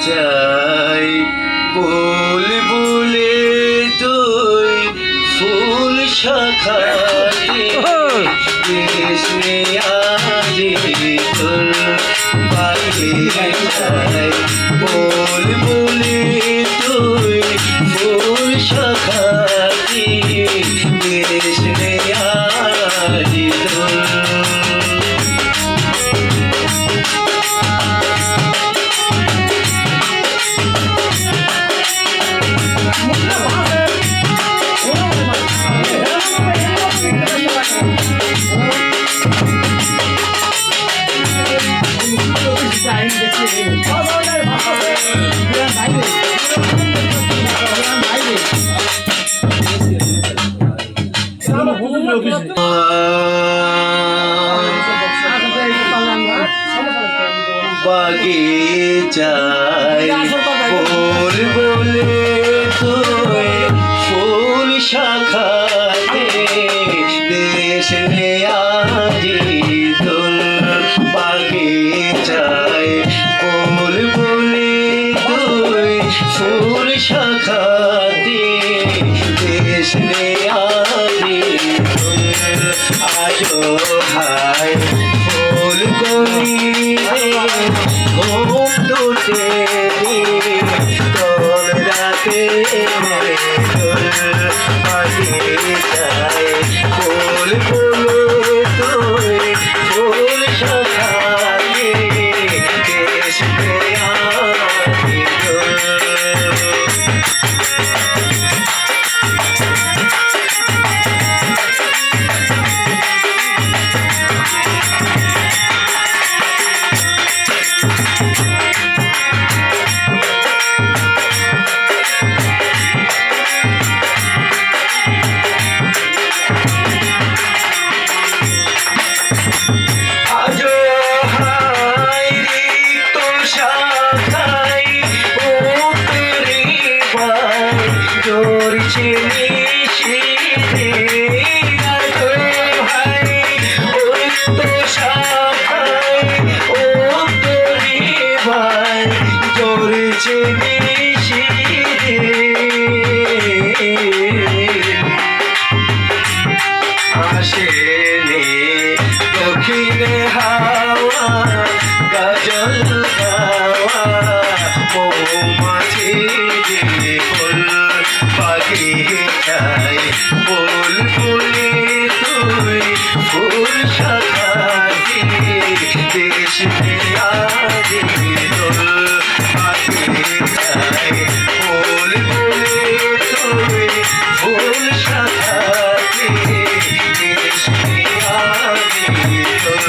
চাই বুলবুলে তুই ফুল শাখাতে কৃষ্ণে আজি তোর বাগে চাই বুলবুলে তুই ফুল শাখাতে কৃষ্ণে আজি তোর বাগিচায় বুলবুলে তুই ফুল শাখাতে দেশ রে আজি তোর বাগিচায় বুলবুলে তুই ফুল শাখাতে দেশ রে আজি তোর আজো হায় ফুল করি ঘুম দুটে তোর রাতে তোর বাগিচায় ফুল ফুলে তুই ফুল শাখাতে দেশ রে আজি তোর দক্ষিণে হাওয়া গজল গাওয়া মৌমাছি ফুল বাগিচায় বুলবুলে তুই ফুল শাখাতে দেশ রে আজি তোর বাগিচায় বুলবুলে তুই ফুল শাখাতে দেশ রে আজি তোর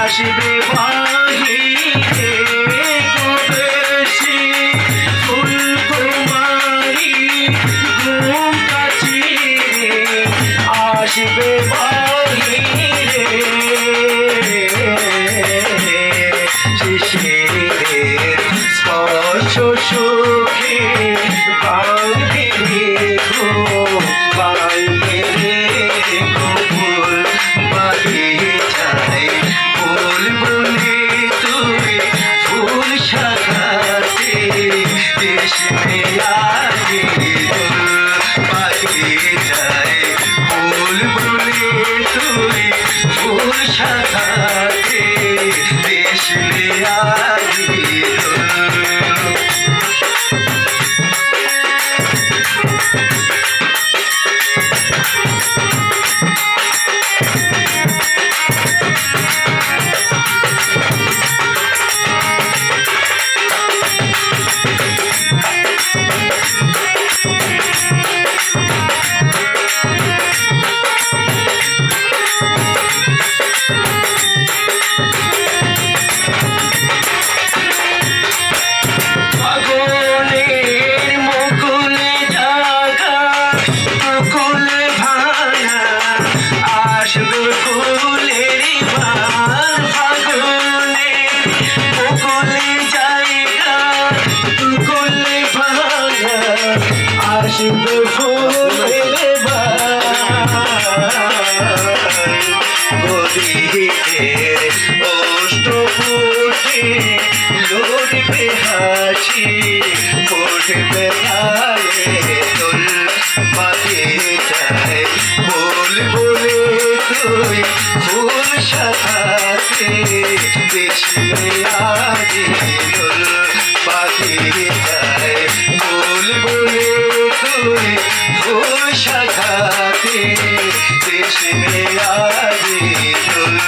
আসবে বাহিরে গোবেশি ফুল কুমারী ঘুম কাচিরে আসবে বাহিরে শিশিরের স্পর্শ সুখে বাঁধে রেখো বাঁধে রেখো ফুল বাগিচায় বুলবুলে তুই ফুল শাখাতে দেশ রে আজি তোর বাগিচায় বুলবুলে তুই ফুল শাখাতে দেশ রে আজি তোর লড়বে হাসি পড়বে গায়ে দোল বাজে যায় বল বলে তুই ফুল সাজাতে দেশে আজি দোল বাজে যায় বল বলে তুই ফুল সাজাতে দেশে আজি দোল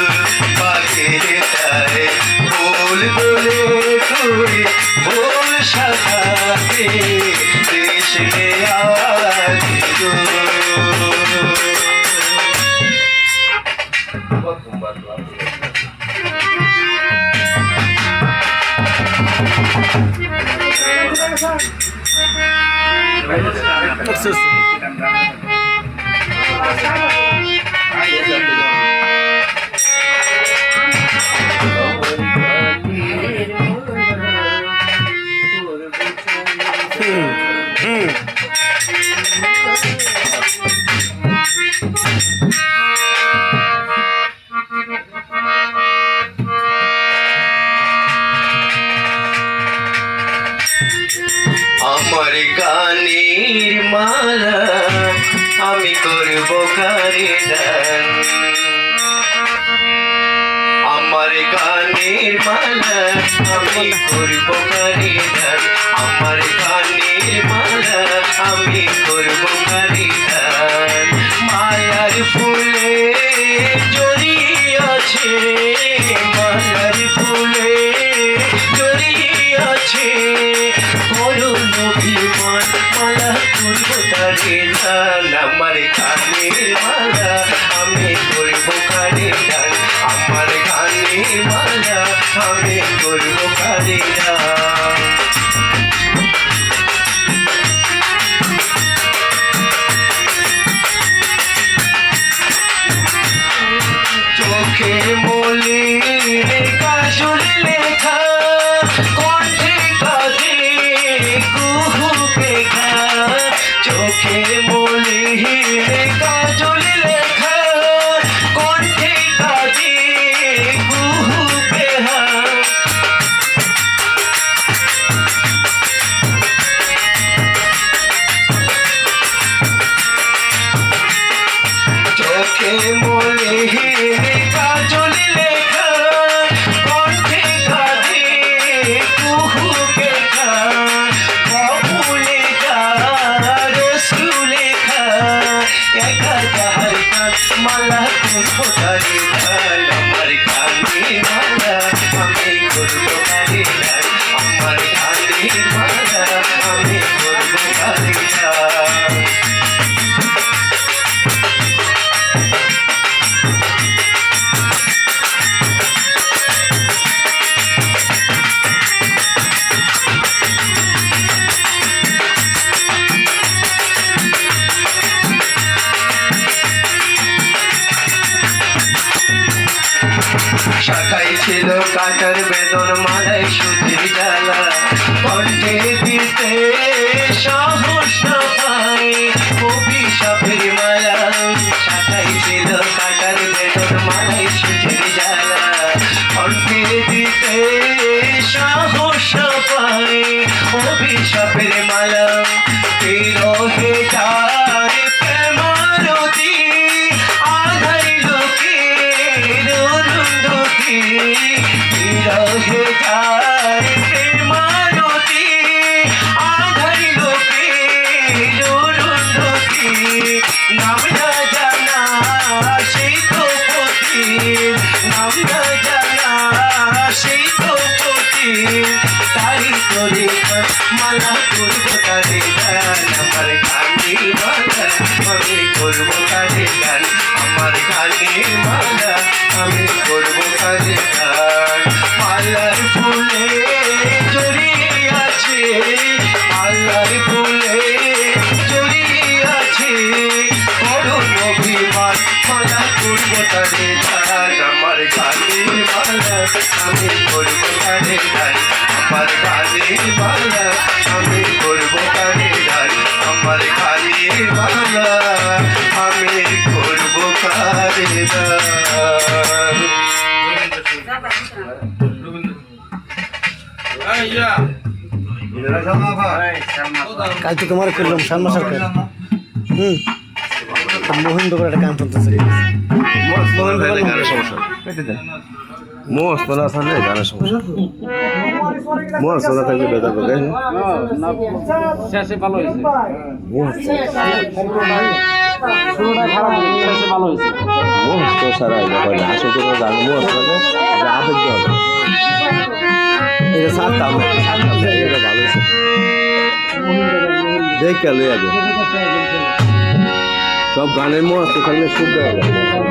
বাজে যায় বল বলে তুই ফুল সাজাতে দেশে আজি আমার গানের মালা আমি করব কারে গান আমার গানের মালা আমি করব কারে গান আমার গানের মালা আমি করব কারে গান মায়ার ফুলে জড়িয়েছে মায়ার ফুলে জড়িয়েছে করুণ অভিমান মালা করব তারে গান আমার গানের মালা আমি করব কারে গান আমার গানের মালা আমি করব কারে গান চোখে মলির কাজল লেখা কণ্ঠে কাঁদে কুহুকে ঘা চোখে মলির কাজল লেখা কণ্ঠে কাঁদে কুহুকে ঘা চোখে মলির কাজল লেখা কণ্ঠে কাঁদে কুহুকে ঘা কবুলে যার সুলেখা একা যাহার গান মালা করব তারে গান আমার গানের মালা আমি করব কারে গান আমার গানের মালা আমি করব কারে গান শাখায় ছিল কাটার বেদন মালায় সুতির জ্বালা কণ্ঠে দিতে সাহস না পাই অভিশাপের মালা শাখায় ছিল কাটার বেদন মালায় সুতির জ্বালা কণ্ঠে দিতে সাহস না পাই অভিশাপের মালা বিরহে যার প্রেমারতি আধার লোকে বিরহে যার প্রেমারতি আধার লোকে নাম না জানা সেই তো পতির নাম না জানা সেই তো পতির তারি করে মালা করবো কারে গান আমার গানে মালা আমি করবো কারে গান আমার গানে মালা আমি করবো কারে গান মালার ফুলে জড়িয়ে আছে মালার ফুলে জড়িয়ে আছে করুণ অভিমান মালা করবো কারে গান আমার গানে মালা আমি করবো কারে গান আমার গানে মালা আমি করবো কারে গান আমার গানে মালা আমি করবো কারে গান কাল তো তোমার করলাম সালমা সরকার মোহিন করে একটা গান চলতেছে গানের সমস্যা মস্ত না থাকলে গানের সমস্যা মস্ত না থাকলে বেতার করে শেষে ভালো হয়েছে মস্ত সারা আসল করে গান মস্ত লাগে আবেগ দেওয়া এটা সারতাম এটা ভালো হয়েছে দেখ লই আগে সব গানের মস্ত থাকলে সুখ দেওয়া যায়